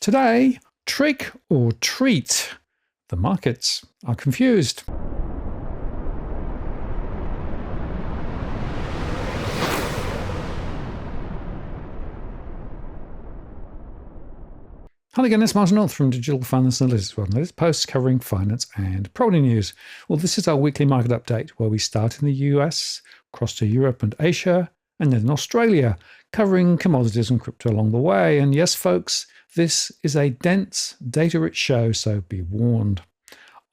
Today, trick or treat? The markets are confused. Hi again, it's Martin North from Digital Finance Analytics World. Latest posts covering finance and property news. Well, this is our weekly market update where we start in the US, across to Europe and Asia, and then in Australia, covering commodities and crypto along the way. And yes, folks, this is a dense, data-rich show, so be warned.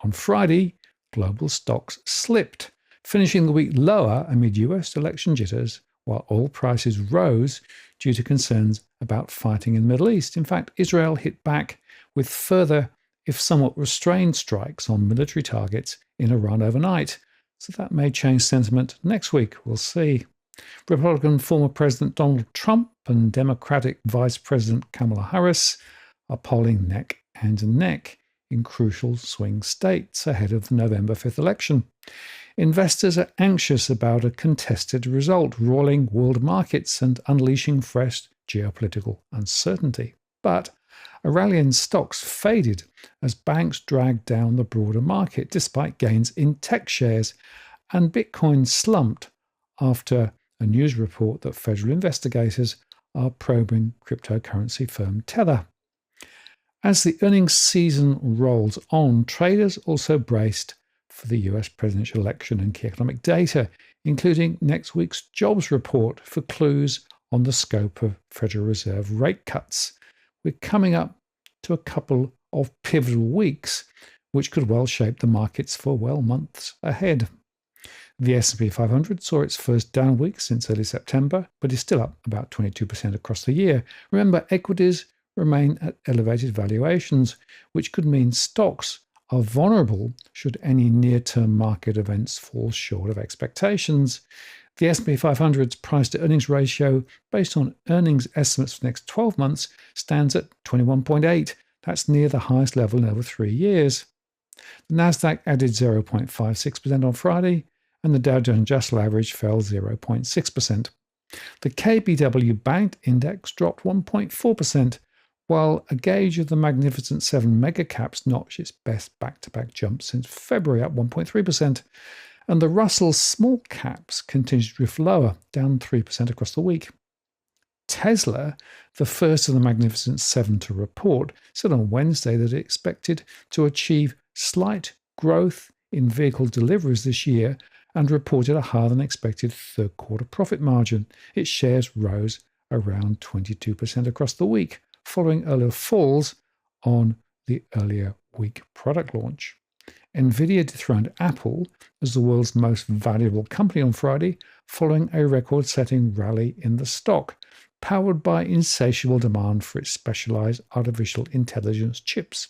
On Friday, global stocks slipped, finishing the week lower amid US election jitters, while oil prices rose due to concerns about fighting in the Middle East. In fact, Israel hit back with further, if somewhat restrained, strikes on military targets in Iran overnight. So that may change sentiment next week. We'll see. Republican former President Donald Trump and Democratic Vice President Kamala Harris are polling neck and neck in crucial swing states ahead of the November 5th election. Investors are anxious about a contested result, roiling world markets and unleashing fresh geopolitical uncertainty. But a rally in stocks faded as banks dragged down the broader market despite gains in tech shares, and Bitcoin slumped after a news report that federal investigators are probing cryptocurrency firm Tether. As the earnings season rolls on, traders also braced for the US presidential election and key economic data, including next week's jobs report for clues on the scope of Federal Reserve rate cuts. We're coming up to a couple of pivotal weeks, which could well shape the markets for, months ahead. The S&P 500 saw its first down week since early September, but is still up about 22% across the year. Remember, equities remain at elevated valuations, which could mean stocks are vulnerable should any near-term market events fall short of expectations. The S&P 500's price-to-earnings ratio, based on earnings estimates for the next 12 months, stands at 21.8. That's near the highest level in over 3 years. The Nasdaq added 0.56% on Friday, and the Dow Jones Industrial Average fell 0.6%. The KBW Banked Index dropped 1.4%, while a gauge of the Magnificent 7 mega caps notched its best back-to-back jump since February, up 1.3%. And the Russell small caps continued to drift lower, down 3% across the week. Tesla, the first of the Magnificent 7 to report, said on Wednesday that it expected to achieve slight growth in vehicle deliveries this year and reported a higher-than-expected third-quarter profit margin. Its shares rose around 22% across the week, following earlier falls on the earlier week product launch. Nvidia dethroned Apple as the world's most valuable company on Friday, following a record-setting rally in the stock, powered by insatiable demand for its specialized artificial intelligence chips.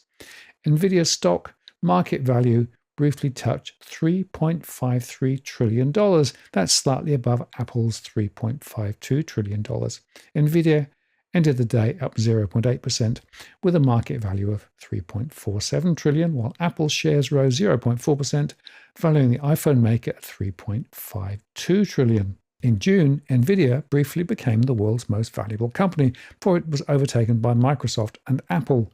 Nvidia stock market value briefly touched $3.53 trillion. That's slightly above Apple's $3.52 trillion. Nvidia ended the day up 0.8% with a market value of $3.47 trillion, while Apple's shares rose 0.4%, valuing the iPhone maker at $3.52 trillion. In June, Nvidia briefly became the world's most valuable company before it was overtaken by Microsoft and Apple.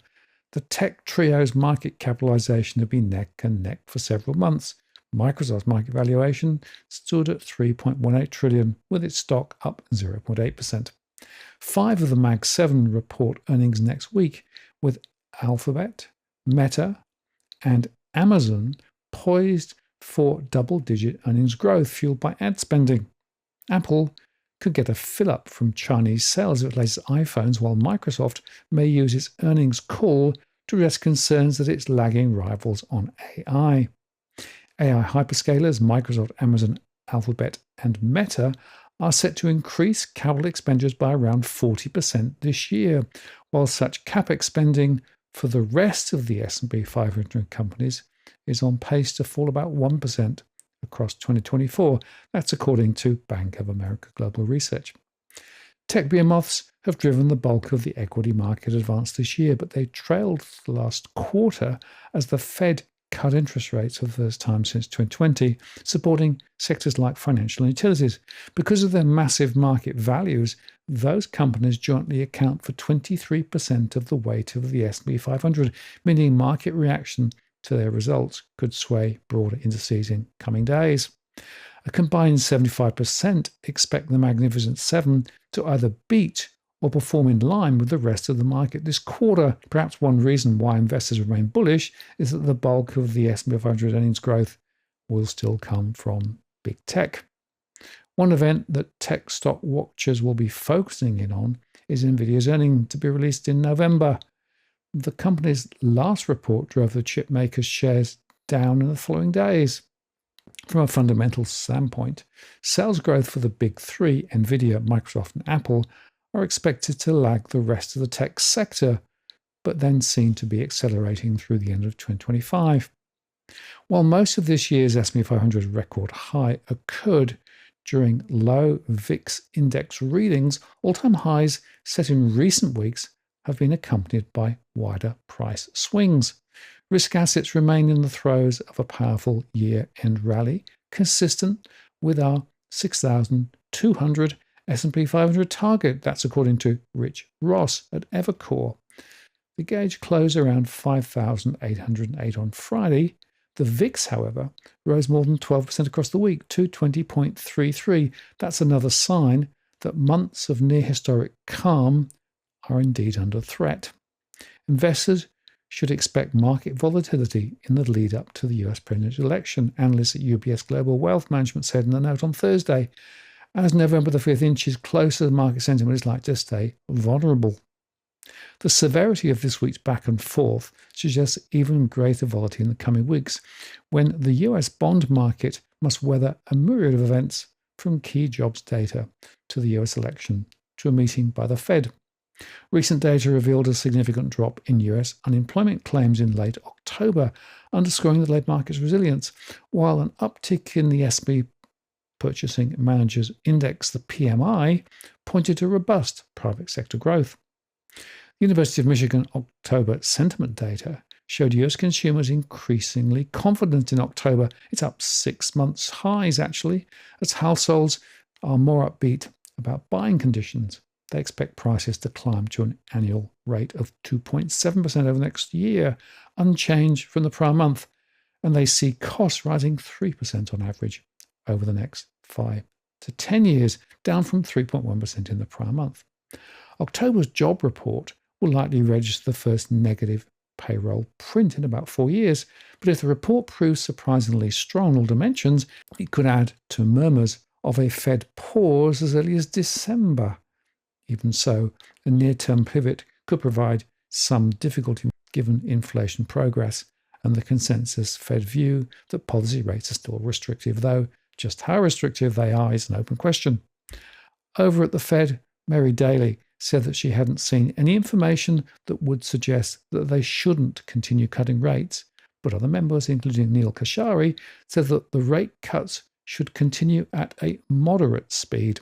The tech trio's market capitalization had been neck and neck for several months. Microsoft's market valuation stood at $3.18 trillion, with its stock up 0.8%. 5 of the Mag 7 report earnings next week, with Alphabet, Meta, and Amazon poised for double-digit earnings growth fueled by ad spending. Apple could get a fill-up from Chinese sales of its latest iPhones, while Microsoft may use its earnings call to address concerns that it's lagging rivals on AI. AI hyperscalers Microsoft, Amazon, Alphabet, and Meta are set to increase capital expenditures by around 40% this year, while such capex spending for the rest of the S&P 500 companies is on pace to fall about 1% across 2024. That's according to Bank of America Global Research. Tech behemoths have driven the bulk of the equity market advance this year, but they trailed the last quarter as the Fed cut interest rates for the first time since 2020, supporting sectors like financial and utilities. Because of their massive market values, those companies jointly account for 23% of the weight of the S&P 500, meaning market reaction to their results could sway broader indices in coming days. A combined 75% expect the Magnificent Seven to either beat or perform in line with the rest of the market this quarter. Perhaps one reason why investors remain bullish is that the bulk of the S&P 500 earnings growth will still come from big tech. One event that tech stock watchers will be focusing in on is Nvidia's earnings to be released in November. The company's last report drove the chip maker's shares down in the following days. From a fundamental standpoint, sales growth for the big three, Nvidia, Microsoft, and Apple, are expected to lag the rest of the tech sector, but then seem to be accelerating through the end of 2025. While most of this year's S&P 500 record high occurred during low VIX index readings, all-time highs set in recent weeks have been accompanied by wider price swings. Risk assets remain in the throes of a powerful year-end rally, consistent with our 6,200 S&P 500 target. That's according to Rich Ross at Evercore. The gauge closed around 5,808 on Friday. The VIX, however, rose more than 12% across the week to 20.33. That's another sign that months of near-historic calm are indeed under threat. Investors should expect market volatility in the lead up to the US presidential election, analysts at UBS Global Wealth Management said in a note on Thursday. As November the 5th inches closer, market sentiment is likely to stay vulnerable. The severity of this week's back and forth suggests even greater volatility in the coming weeks, when the US bond market must weather a myriad of events from key jobs data to the US election to a meeting by the Fed. Recent data revealed a significant drop in US unemployment claims in late October, underscoring the labour market's resilience, while an uptick in the S&P Purchasing Managers Index, the PMI, pointed to robust private sector growth. The University of Michigan October sentiment data showed US consumers increasingly confident in October. It's up 6 months highs, actually, as households are more upbeat about buying conditions. They expect prices to climb to an annual rate of 2.7% over the next year, unchanged from the prior month, and they see costs rising 3% on average over the next 5 to 10 years, down from 3.1% in the prior month. October's job report will likely register the first negative payroll print in about 4 years, but if the report proves surprisingly strong in all dimensions, it could add to murmurs of a Fed pause as early as December. Even so, a near-term pivot could provide some difficulty given inflation progress and the consensus Fed view that policy rates are still restrictive, though just how restrictive they are is an open question. Over at the Fed, Mary Daly said that she hadn't seen any information that would suggest that they shouldn't continue cutting rates, but other members, including Neil Kashari, said that the rate cuts should continue at a moderate speed.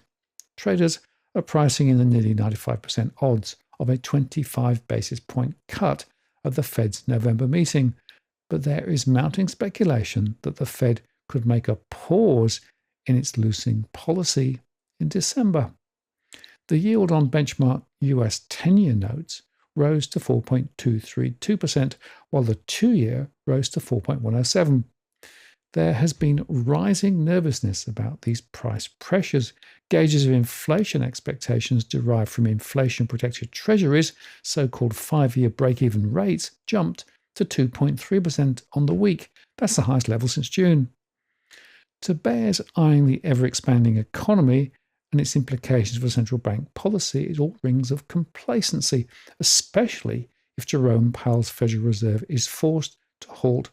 Traders are pricing in the nearly 95% odds of a 25 basis point cut at the Fed's November meeting, but there is mounting speculation that the Fed could make a pause in its loosening policy in December. The yield on benchmark US 10-year notes rose to 4.232%, while the 2-year rose to 4.107%. There has been rising nervousness about these price pressures. Gauges of inflation expectations derived from inflation-protected treasuries, so-called 5-year break-even rates, jumped to 2.3% on the week. That's the highest level since June. To bears eyeing the ever-expanding economy and its implications for central bank policy, it all rings of complacency, especially if Jerome Powell's Federal Reserve is forced to halt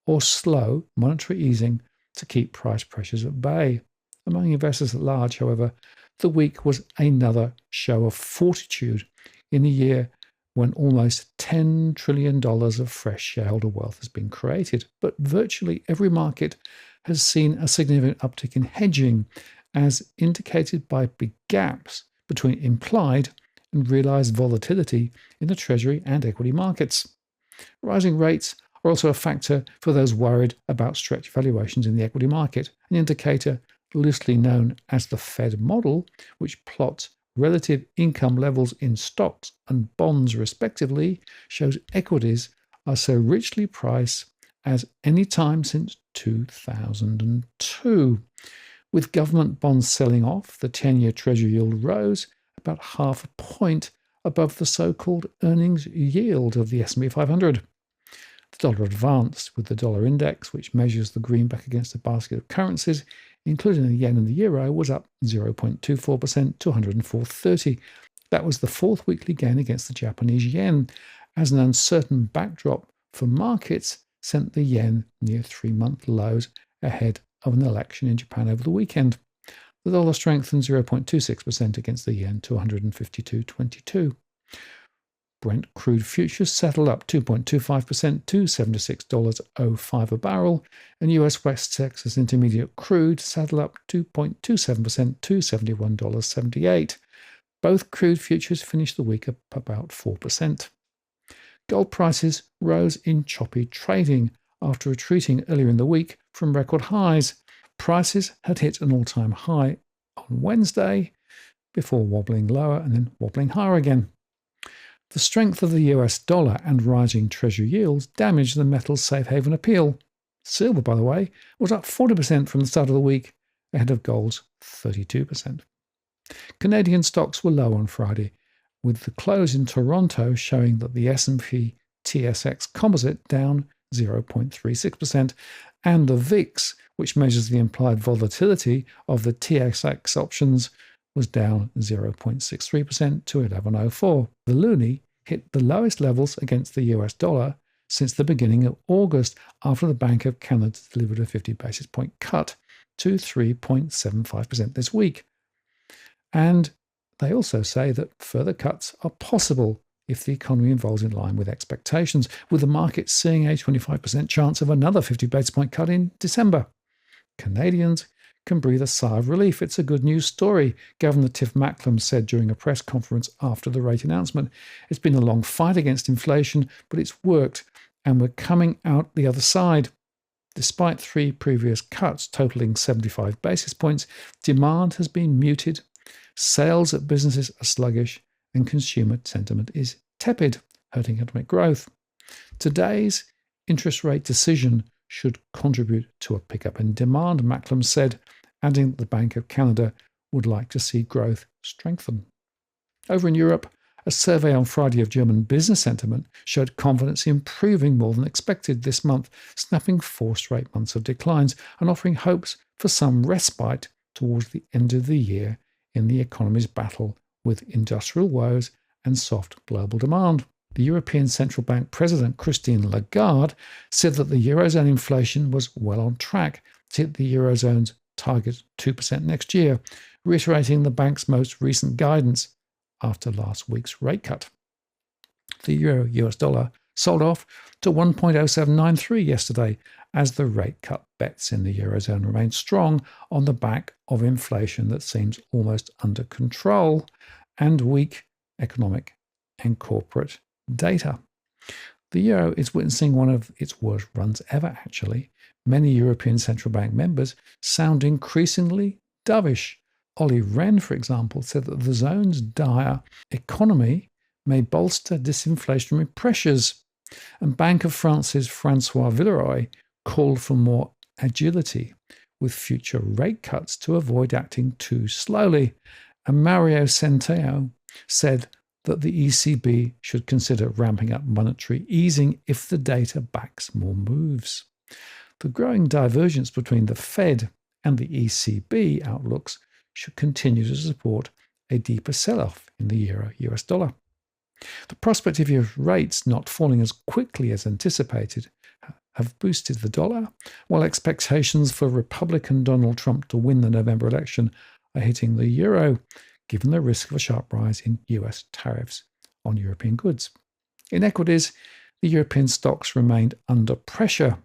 or slow monetary easing to keep price pressures at bay. Among investors at large, however, the week was another show of fortitude in a year when almost $10 trillion of fresh shareholder wealth has been created. But virtually every market has seen a significant uptick in hedging, as indicated by big gaps between implied and realized volatility in the Treasury and equity markets. Rising rates are also a factor for those worried about stretched valuations in the equity market, an indicator loosely known as the Fed model, which plots relative income levels in stocks and bonds respectively shows equities are so richly priced as any time since 2002. With government bonds selling off, the 10-year Treasury yield rose about half a point above the so-called earnings yield of the S&P 500. The dollar advanced, with the dollar index, which measures the greenback against a basket of currencies, including the yen and the euro, was up 0.24% to 104.30. That was the fourth weekly gain against the Japanese yen, as an uncertain backdrop for markets sent the yen near 3-month lows ahead of an election in Japan over the weekend. The dollar strengthened 0.26% against the yen to 152.22. Brent crude futures settled up 2.25% to $76.05 a barrel, and US West Texas Intermediate crude settled up 2.27% to $71.78. Both crude futures finished the week up about 4%. Gold prices rose in choppy trading after retreating earlier in the week from record highs. Prices had hit an all-time high on Wednesday before wobbling lower and then wobbling higher again. The strength of the US dollar and rising Treasury yields damaged the metal's safe haven appeal. Silver, by the way, was up 40% from the start of the week, ahead of gold's 32%. Canadian stocks were low on Friday, with the close in Toronto showing that the S&P TSX Composite down 0.36%, and the VIX, which measures the implied volatility of the TSX options, was down 0.63% to 1104. The loonie hit the lowest levels against the US dollar since the beginning of August, after the Bank of Canada delivered a 50 basis point cut to 3.75% this week. And they also say that further cuts are possible if the economy evolves in line with expectations, with the market seeing a 25% chance of another 50 basis point cut in December. Canadians can breathe a sigh of relief. It's a good news story, Governor Tiff Macklem said during a press conference after the rate announcement. It's been a long fight against inflation, but it's worked, and we're coming out the other side. Despite 3 previous cuts totaling 75 basis points, demand has been muted, sales at businesses are sluggish, and consumer sentiment is tepid, hurting economic growth. Today's interest rate decision should contribute to a pickup in demand, Macklem said, adding that the Bank of Canada would like to see growth strengthen. Over in Europe, a survey on Friday of German business sentiment showed confidence improving more than expected this month, snapping 4 straight months of declines and offering hopes for some respite towards the end of the year in the economy's battle with industrial woes and soft global demand. The European Central Bank President Christine Lagarde said that the Eurozone inflation was well on track to hit the Eurozone's target 2% next year, reiterating the bank's most recent guidance after last week's rate cut. The euro-US dollar sold off to 1.0793 yesterday as the rate cut bets in the Eurozone remained strong on the back of inflation that seems almost under control and weak economic and corporate data. The euro is witnessing one of its worst runs ever, actually. Many European Central Bank members sound increasingly dovish. Olli Rehn, for example, said that the zone's dire economy may bolster disinflationary pressures. And Bank of France's Francois Villeroy called for more agility with future rate cuts to avoid acting too slowly. And Mario Centeno said that the ECB should consider ramping up monetary easing if the data backs more moves. The growing divergence between the Fed and the ECB outlooks should continue to support a deeper sell-off in the euro-US dollar. The prospect of US rates not falling as quickly as anticipated have boosted the dollar, while expectations for Republican Donald Trump to win the November election are hitting the euro, given the risk of a sharp rise in US tariffs on European goods. In equities, the European stocks remained under pressure.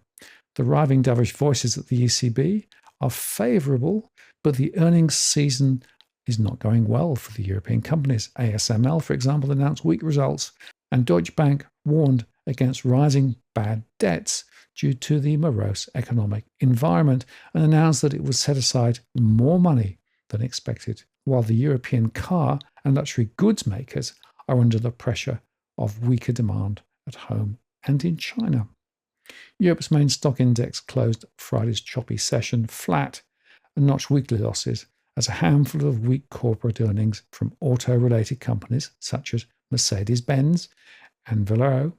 The rising dovish voices at the ECB are favourable, but the earnings season is not going well for the European companies. ASML, for example, announced weak results, and Deutsche Bank warned against rising bad debts due to the morose economic environment and announced that it would set aside more money than expected, while the European car and luxury goods makers are under the pressure of weaker demand at home and in China. Europe's main stock index closed Friday's choppy session flat and notched weekly losses as a handful of weak corporate earnings from auto-related companies such as Mercedes-Benz and Valero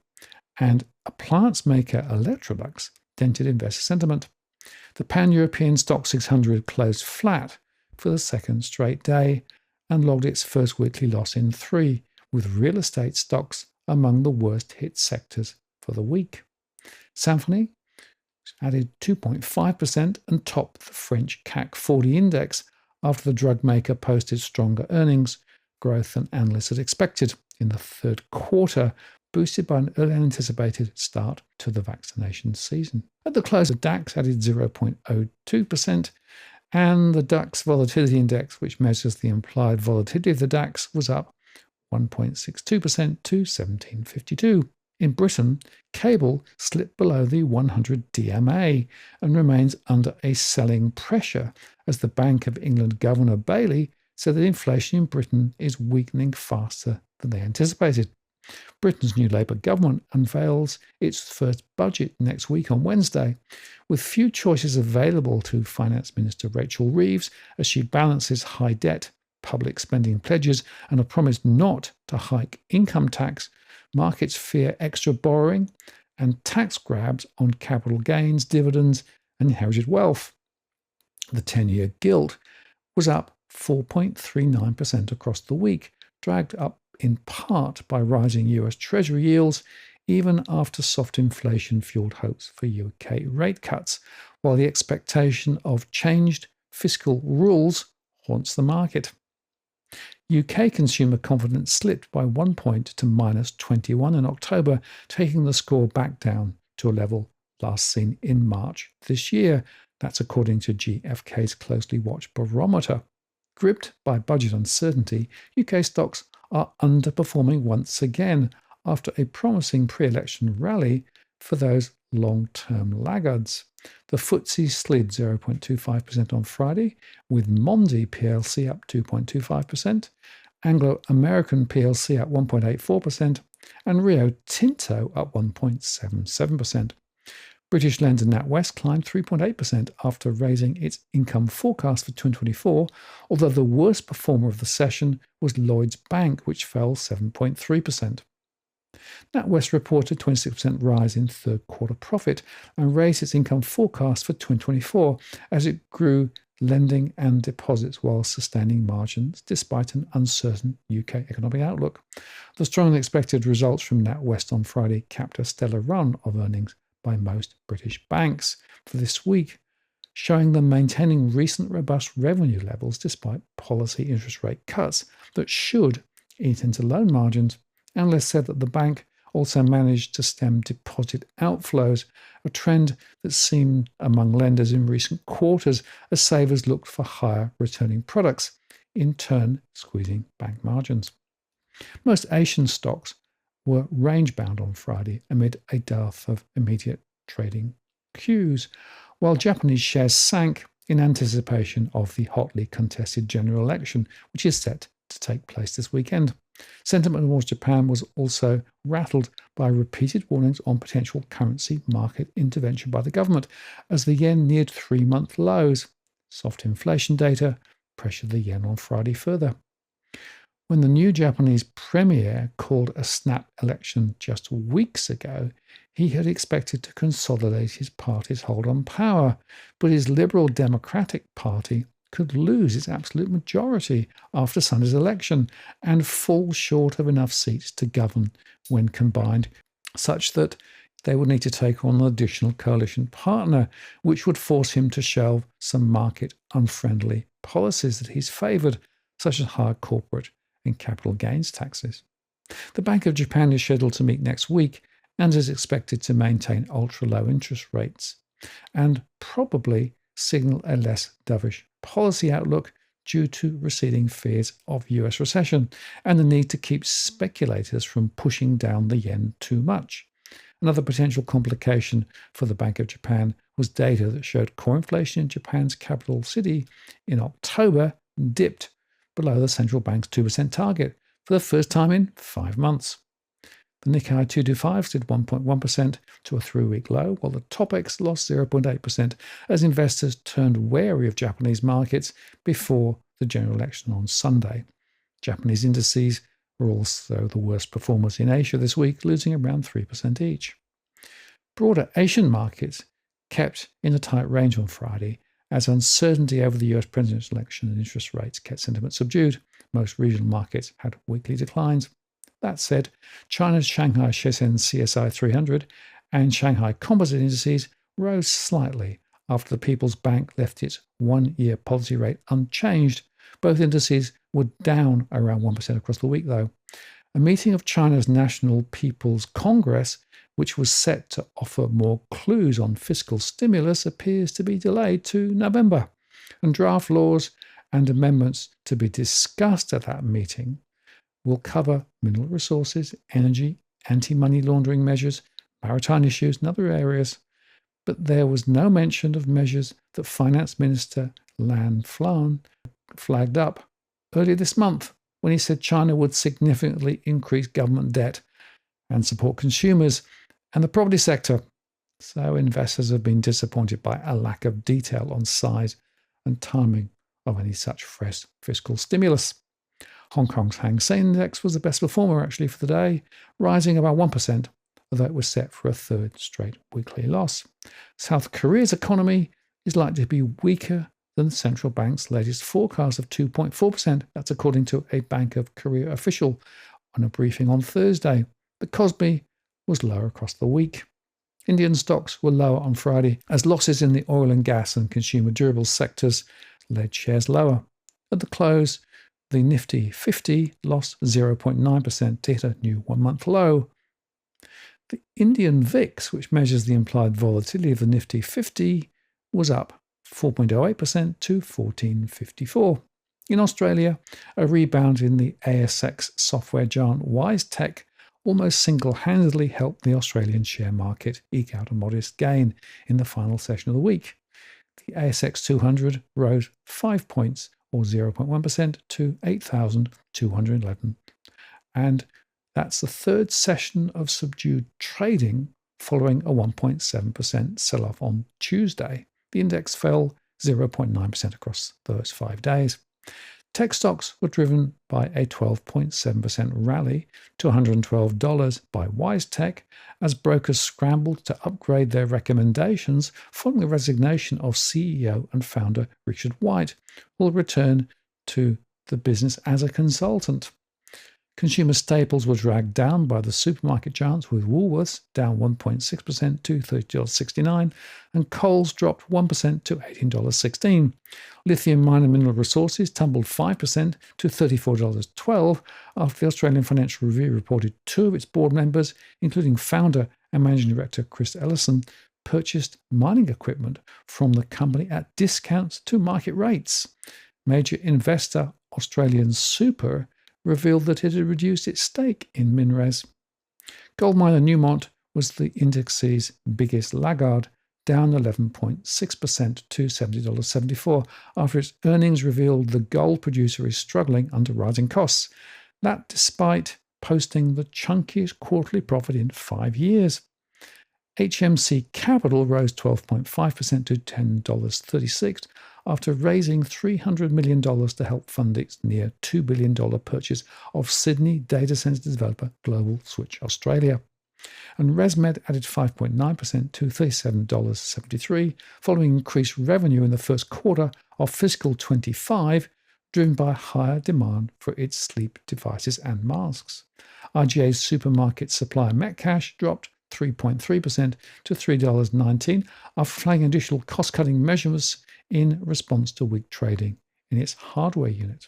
and appliance maker Electrolux dented investor sentiment. The pan-European stock 600 closed flat for the second straight day and logged its first weekly loss in 3, with real estate stocks among the worst hit sectors for the week. Symphony added 2.5% and topped the French CAC 40 index after the drug maker posted stronger earnings growth than analysts had expected in the third quarter, boosted by an earlier than anticipated start to the vaccination season. At the close, the DAX added 0.02%, and the DAX Volatility Index, which measures the implied volatility of the DAX, was up 1.62% to 1752. In Britain, cable slipped below the 100 DMA and remains under a selling pressure as the Bank of England Governor Bailey said that inflation in Britain is weakening faster than they anticipated. Britain's new Labour government unveils its first budget next week on Wednesday, with few choices available to Finance Minister Rachel Reeves as she balances high debt, public spending pledges, and a promise not to hike income tax. Markets fear extra borrowing and tax grabs on capital gains, dividends, and inherited wealth. The 10-year gilt was up 4.39% across the week, dragged up in part by rising US Treasury yields, even after soft inflation fueled hopes for UK rate cuts, while the expectation of changed fiscal rules haunts the market. UK consumer confidence slipped by 1 point to minus 21 in October, taking the score back down to a level last seen in March this year. That's according to GfK's closely watched barometer. Gripped by budget uncertainty, UK stocks are underperforming once again after a promising pre-election rally for those long-term laggards. The FTSE slid 0.25% on Friday, with Mondi plc up 2.25%, Anglo-American plc up 1.84%, and Rio Tinto up 1.77%. British lender NatWest climbed 3.8% after raising its income forecast for 2024, although the worst performer of the session was Lloyds Bank, which fell 7.3%. NatWest reported a 26% rise in third quarter profit and raised its income forecast for 2024 as it grew lending and deposits while sustaining margins despite an uncertain UK economic outlook. The strongly expected results from NatWest on Friday capped a stellar run of earnings by most British banks for this week, showing them maintaining recent robust revenue levels despite policy interest rate cuts that should eat into loan margins. Analysts said that the bank also managed to stem deposit outflows, a trend that's seen among lenders in recent quarters as savers looked for higher returning products, in turn squeezing bank margins. Most Asian stocks were range-bound on Friday amid a dearth of immediate trading cues, while Japanese shares sank in anticipation of the hotly contested general election, which is set to take place this weekend. Sentiment towards Japan was also rattled by repeated warnings on potential currency market intervention by the government as the yen neared 3-month lows. Soft inflation data pressured the yen on Friday further. When the new Japanese premier called a snap election just weeks ago, he had expected to consolidate his party's hold on power, but his Liberal Democratic Party could lose its absolute majority after Sunday's election and fall short of enough seats to govern when combined, such that they would need to take on an additional coalition partner, which would force him to shelve some market-unfriendly policies that he's favoured, such as higher corporate and capital gains taxes. The Bank of Japan is scheduled to meet next week and is expected to maintain ultra-low interest rates and probably signal a less dovish policy outlook due to receding fears of US recession and the need to keep speculators from pushing down the yen too much. Another potential complication for the Bank of Japan was data that showed core inflation in Japan's capital city in October dipped below the central bank's 2% target for the first time in 5 months. The Nikkei 225 slid 1.1% to a 3-week low, while the Topix lost 0.8% as investors turned wary of Japanese markets before the general election on Sunday. Japanese indices were also the worst performers in Asia this week, losing around 3% each. Broader Asian markets kept in a tight range on Friday as uncertainty over the US presidential election and interest rates kept sentiment subdued. Most regional markets had weekly declines. That said, China's Shanghai Shenzhen CSI 300 and Shanghai Composite indices rose slightly after the People's Bank left its one-year policy rate unchanged. Both indices were down around 1% across the week, though. A meeting of China's National People's Congress, which was set to offer more clues on fiscal stimulus, appears to be delayed to November, and draft laws and amendments to be discussed at that meeting will cover mineral resources, energy, anti-money laundering measures, maritime issues, and other areas. But there was no mention of measures that Finance Minister Lan Flan flagged up earlier this month when he said China would significantly increase government debt and support consumers and the property sector. So investors have been disappointed by a lack of detail on size and timing of any such fresh fiscal stimulus. Hong Kong's Hang Seng Index was the best performer actually for the day, rising about 1%, although it was set for a third straight weekly loss. South Korea's economy is likely to be weaker than the central bank's latest forecast of 2.4%. That's according to a Bank of Korea official on a briefing on Thursday. The Kospi was lower across the week. Indian stocks were lower on Friday as losses in the oil and gas and consumer durables sectors led shares lower. At the close, the Nifty 50 lost 0.9% to hit a new one-month low. The Indian VIX, which measures the implied volatility of the Nifty 50, was up 4.08% to 1454. In Australia, a rebound in the ASX software giant WiseTech almost single-handedly helped the Australian share market eke out a modest gain in the final session of the week. The ASX 200 rose 5 points, or 0.1%, to 8,211. And that's the third session of subdued trading following a 1.7% sell-off on Tuesday. The index fell 0.9% across those 5 days. Tech stocks were driven by a 12.7% rally to $112 by WiseTech as brokers scrambled to upgrade their recommendations following the resignation of CEO and founder Richard White, who will return to the business as a consultant. Consumer staples were dragged down by the supermarket giants, with Woolworths down 1.6% to $30.69 and Coles dropped 1% to $18.16. Lithium mine and mineral resources tumbled 5% to $34.12 after the Australian Financial Review reported 2 of its board members, including founder and managing director Chris Ellison, purchased mining equipment from the company at discounts to market rates. Major investor Australian Super revealed that it had reduced its stake in MinRes. Gold miner Newmont was the index's biggest laggard, down 11.6% to $70.74 after its earnings revealed the gold producer is struggling under rising costs. That despite posting the chunkiest quarterly profit in 5 years. HMC Capital rose 12.5% to $10.36 after raising $300 million to help fund its near $2 billion purchase of Sydney data center developer Global Switch Australia. And ResMed added 5.9% to $37.73 following increased revenue in the first quarter of fiscal 25, driven by higher demand for its sleep devices and masks. RGA's supermarket supplier Metcash dropped 3.3% to $3.19 after flagging additional cost-cutting measures in response to weak trading in its hardware unit.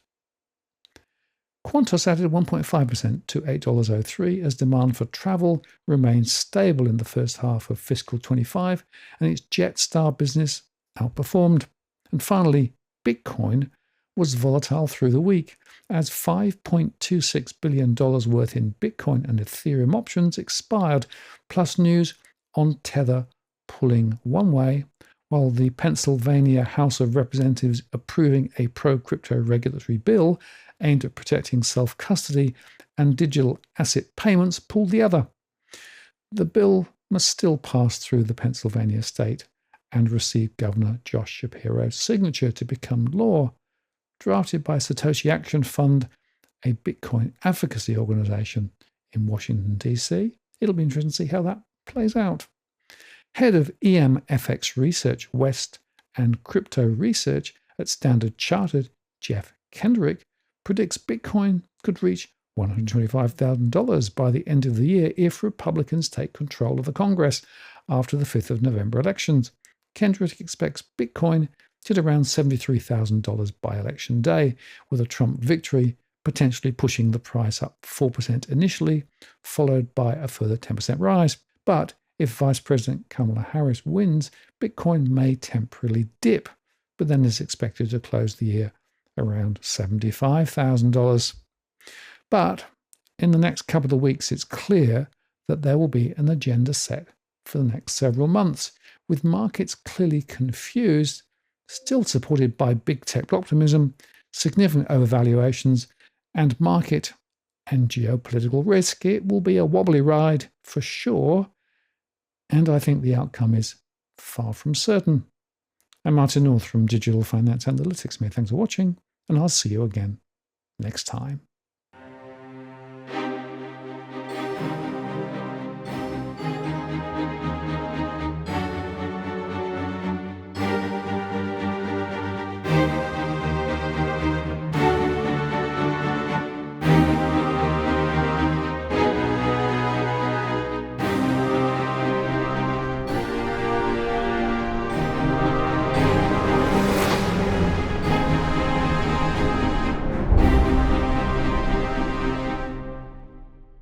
Qantas added 1.5% to $8.03 as demand for travel remained stable in the first half of fiscal 25 and its Jetstar business outperformed. And finally, Bitcoin was volatile through the week as $5.26 billion worth in Bitcoin and Ethereum options expired, plus news on Tether pulling one way while the Pennsylvania House of Representatives approving a pro-crypto regulatory bill aimed at protecting self-custody and digital asset payments pulled the other. The bill must still pass through the Pennsylvania state and receive Governor Josh Shapiro's signature to become law. Drafted by Satoshi Action Fund, a Bitcoin advocacy organization in Washington, D.C. It'll be interesting to see how that plays out. Head of EMFX Research West and crypto research at Standard Chartered, Jeff Kendrick, predicts Bitcoin could reach $125,000 by the end of the year if Republicans take control of the Congress after the 5th of November elections. Kendrick expects Bitcoin to hit around $73,000 by election day, with a Trump victory potentially pushing the price up 4% initially, followed by a further 10% rise. But if Vice President Kamala Harris wins, Bitcoin may temporarily dip, but then is expected to close the year around $75,000. But in the next couple of weeks, it's clear that there will be an agenda set for the next several months, with markets clearly confused, still supported by big tech optimism, significant overvaluations, and market and geopolitical risk. It will be a wobbly ride for sure, and I think the outcome is far from certain. I'm Martin North from Digital Finance Analytics. Many thanks for watching, and I'll see you again next time.